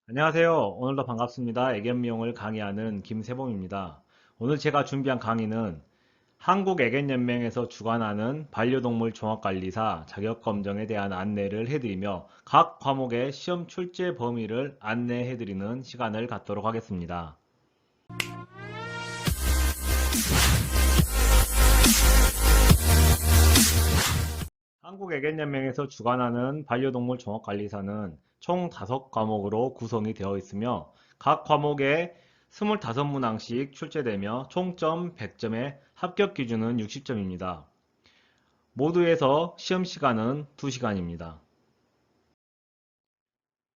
안녕하세요. 오늘도 반갑습니다. 애견미용을 강의하는 김세봉입니다. 오늘 제가 준비한 강의는 한국애견연맹에서 주관하는 반려동물 종합관리사 자격검정에 대한 안내를 해드리며 각 과목의 시험 출제 범위를 안내해드리는 시간을 갖도록 하겠습니다. 한국애견연맹에서 주관하는 반려동물 종합관리사는 총 5과목으로 구성이 되어 있으며 각 과목에 25문항씩 출제되며 총점 100점의 합격 기준은 60점입니다. 모두에서 시험 시간은 2시간입니다.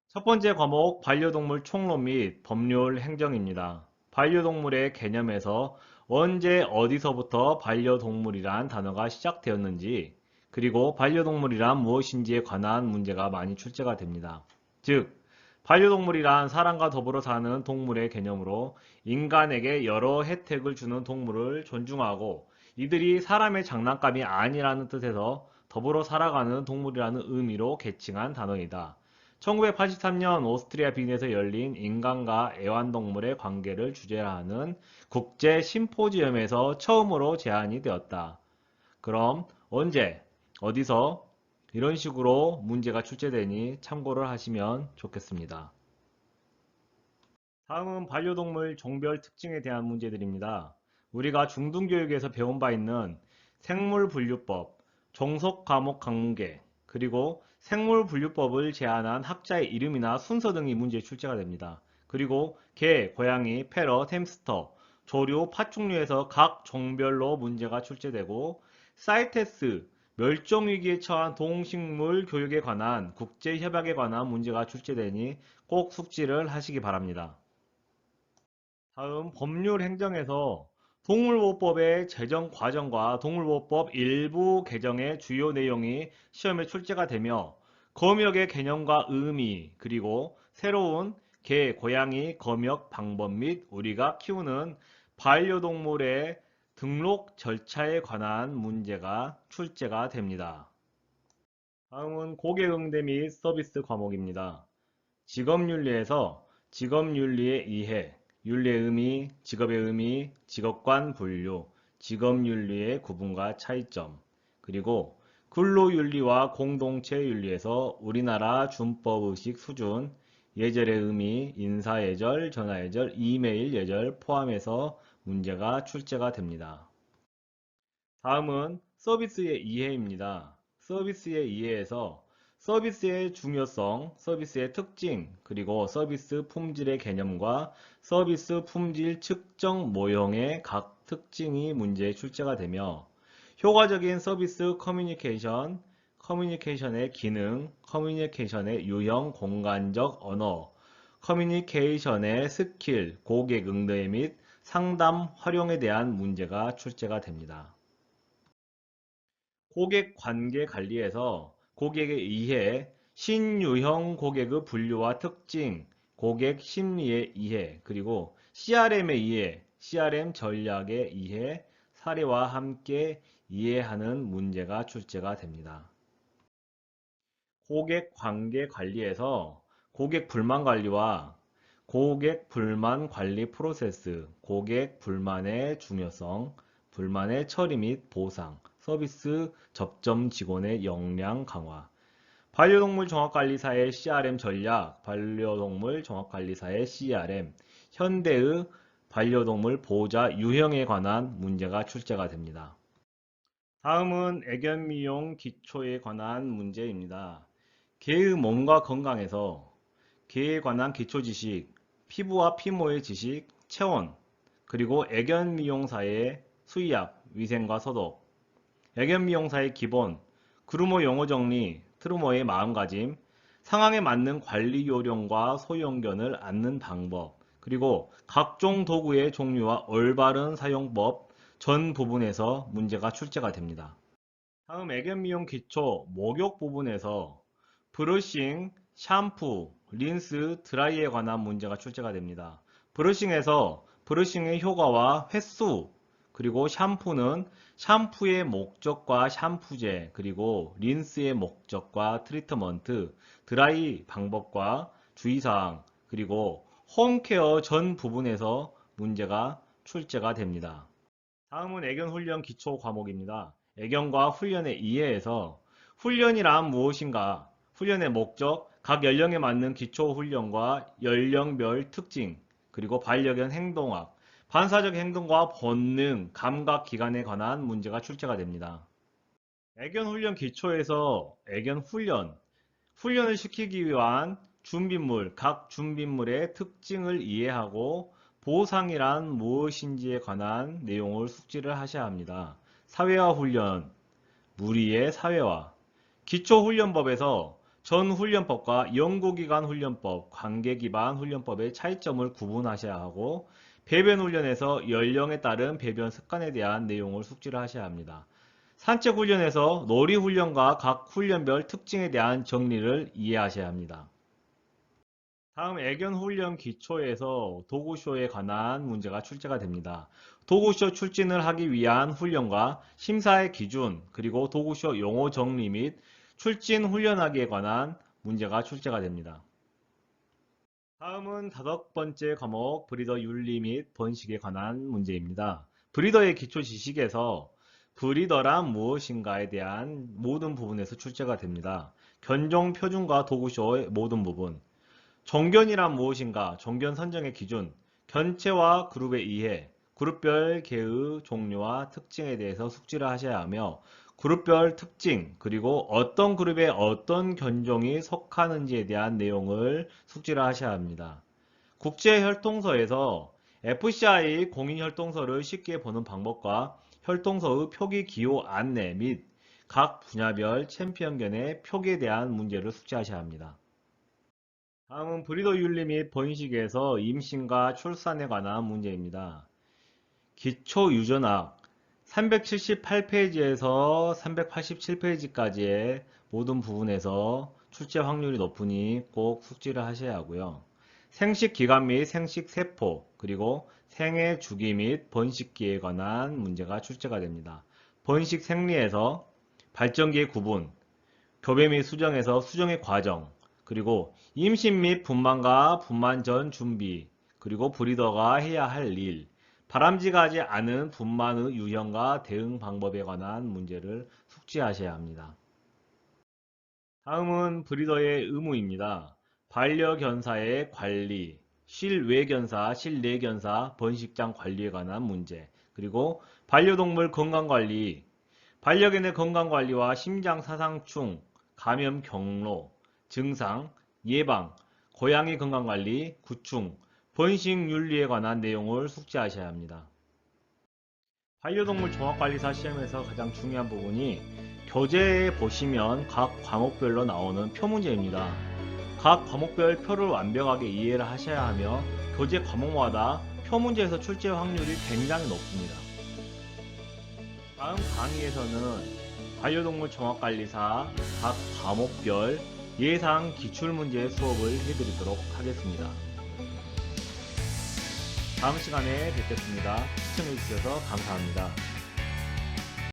첫 번째 과목 반려동물 총론 및 법률 행정입니다. 반려동물의 개념에서 언제 어디서부터 반려동물이란 단어가 시작되었는지 그리고 반려동물이란 무엇인지에 관한 문제가 많이 출제가 됩니다. 즉, 반려동물이란 사람과 더불어 사는 동물의 개념으로 인간에게 여러 혜택을 주는 동물을 존중하고 이들이 사람의 장난감이 아니라는 뜻에서 더불어 살아가는 동물이라는 의미로 개칭한 단어이다. 1983년 오스트리아 빈에서 열린 인간과 애완동물의 관계를 주제로 하는 국제 심포지엄에서 처음으로 제안이 되었다. 그럼 언제, 어디서 이런 식으로 문제가 출제되니 참고를 하시면 좋겠습니다. 다음은 반려동물 종별 특징에 대한 문제들입니다. 우리가 중등교육에서 배운 바 있는 생물분류법, 종속과목 강문계, 그리고 생물분류법을 제안한 학자의 이름이나 순서 등이 문제에 출제가 됩니다. 그리고 개, 고양이, 패럿, 햄스터, 조류, 파충류에서 각 종별로 문제가 출제되고 사이테스, 멸종위기에 처한 동식물 교육에 관한 국제협약에 관한 문제가 출제되니 꼭 숙지를 하시기 바랍니다. 다음 법률 행정에서 동물보호법의 제정 과정과 동물보호법 일부 개정의 주요 내용이 시험에 출제가 되며 검역의 개념과 의미 그리고 새로운 개, 고양이 검역 방법 및 우리가 키우는 반려동물의 등록 절차에 관한 문제가 출제가 됩니다. 다음은 고객응대 및 서비스 과목입니다. 직업윤리에서 직업윤리의 이해, 윤리의 의미, 직업의 의미, 직업관 분류, 직업윤리의 구분과 차이점, 그리고 근로윤리와 공동체윤리에서 우리나라 준법의식 수준, 예절의 의미, 인사예절, 전화예절, 이메일 예절 포함해서 문제가 출제가 됩니다. 다음은 서비스의 이해입니다. 서비스의 이해에서 서비스의 중요성, 서비스의 특징, 그리고 서비스 품질의 개념과 서비스 품질 측정 모형의 각 특징이 문제에 출제가 되며 효과적인 서비스 커뮤니케이션, 커뮤니케이션의 기능, 커뮤니케이션의 유형, 공간적 언어, 커뮤니케이션의 스킬, 고객 응대 및 상담 활용에 대한 문제가 출제가 됩니다. 고객 관계 관리에서 고객의 이해, 신유형 고객의 분류와 특징, 고객 심리의 이해, 그리고 CRM의 이해, CRM 전략의 이해, 사례와 함께 이해하는 문제가 출제가 됩니다. 고객 관계 관리에서 고객 불만 관리와 고객 불만 관리 프로세스, 고객 불만의 중요성, 불만의 처리 및 보상, 서비스 접점 직원의 역량 강화, 반려동물 종합관리사의 CRM 전략, 반려동물 종합관리사의 CRM, 현대의 반려동물 보호자 유형에 관한 문제가 출제가 됩니다. 다음은 애견미용 기초에 관한 문제입니다. 개의 몸과 건강에서 개에 관한 기초 지식, 피부와 피모의 지식, 체온, 그리고 애견 미용사의 수의학, 위생과 소독, 애견 미용사의 기본, 그루머 용어 정리, 트루머의 마음가짐, 상황에 맞는 관리 요령과 소형견을 앉는 방법, 그리고 각종 도구의 종류와 올바른 사용법 전 부분에서 문제가 출제가 됩니다. 다음 애견 미용 기초 목욕 부분에서 브러싱, 샴푸, 린스, 드라이에 관한 문제가 출제가 됩니다. 브러싱에서 브러싱의 효과와 횟수, 그리고 샴푸는 샴푸의 목적과 샴푸제, 그리고 린스의 목적과 트리트먼트, 드라이 방법과 주의사항, 그리고 홈케어 전 부분에서 문제가 출제가 됩니다. 다음은 애견훈련 기초 과목입니다. 애견과 훈련의 이해에서 훈련이란 무엇인가, 훈련의 목적, 각 연령에 맞는 기초 훈련과 연령별 특징, 그리고 반려견 행동학, 반사적 행동과 본능, 감각 기관에 관한 문제가 출제가 됩니다. 애견훈련 기초에서 애견훈련, 훈련을 시키기 위한 준비물, 각 준비물의 특징을 이해하고 보상이란 무엇인지에 관한 내용을 숙지를 하셔야 합니다. 사회화 훈련, 무리의 사회화, 기초훈련법에서 전훈련법과 연구기관 훈련법, 관계기반 훈련법의 차이점을 구분하셔야 하고 배변훈련에서 연령에 따른 배변 습관에 대한 내용을 숙지를 하셔야 합니다. 산책훈련에서 놀이훈련과 각 훈련별 특징에 대한 정리를 이해하셔야 합니다. 다음 애견훈련 기초에서 도구쇼에 관한 문제가 출제가 됩니다. 도구쇼 출진을 하기 위한 훈련과 심사의 기준, 그리고 도구쇼 용어 정리 및 출진 훈련하기에 관한 문제가 출제가 됩니다. 다음은 5번째 과목 브리더 윤리 및 번식에 관한 문제입니다. 브리더의 기초 지식에서 브리더란 무엇인가에 대한 모든 부분에서 출제가 됩니다. 견종 표준과 도구쇼의 모든 부분, 종견이란 무엇인가, 종견 선정의 기준, 견체와 그룹의 이해, 그룹별 개의 종류와 특징에 대해서 숙지를 하셔야 하며 그룹별 특징, 그리고 어떤 그룹에 어떤 견종이 속하는지에 대한 내용을 숙지를 하셔야 합니다. 국제혈통서에서 FCI 공인혈통서를 쉽게 보는 방법과 혈통서의 표기 기호 안내 및 각 분야별 챔피언견의 표기에 대한 문제를 숙지하셔야 합니다. 다음은 브리더 윤리 및 번식에서 임신과 출산에 관한 문제입니다. 기초 유전학 378페이지에서 387페이지까지의 모든 부분에서 출제 확률이 높으니 꼭 숙지를 하셔야 하고요. 생식기관 및 생식세포, 그리고 생애 주기 및 번식기에 관한 문제가 출제가 됩니다. 번식 생리에서 발전기의 구분, 교배 및 수정에서 수정의 과정, 그리고 임신 및 분만과 분만 전 준비, 그리고 브리더가 해야 할 일, 바람직하지 않은 분만의 유형과 대응 방법에 관한 문제를 숙지하셔야 합니다. 다음은 브리더의 의무입니다. 반려견사의 관리, 실외견사, 실내견사, 번식장 관리에 관한 문제, 그리고 반려동물 건강관리, 반려견의 건강관리와 심장사상충, 감염 경로, 증상, 예방, 고양이 건강관리, 구충, 번식윤리에 관한 내용을 숙지하셔야 합니다. 반려동물 종합관리사 시험에서 가장 중요한 부분이 교재에 보시면 각 과목별로 나오는 표 문제입니다. 각 과목별 표를 완벽하게 이해를 하셔야 하며 교재 과목마다 표 문제에서 출제 확률이 굉장히 높습니다. 다음 강의에서는 반려동물 종합관리사 각 과목별 예상 기출문제 수업을 해드리도록 하겠습니다. 다음 시간에 뵙겠습니다. 시청해주셔서 감사합니다.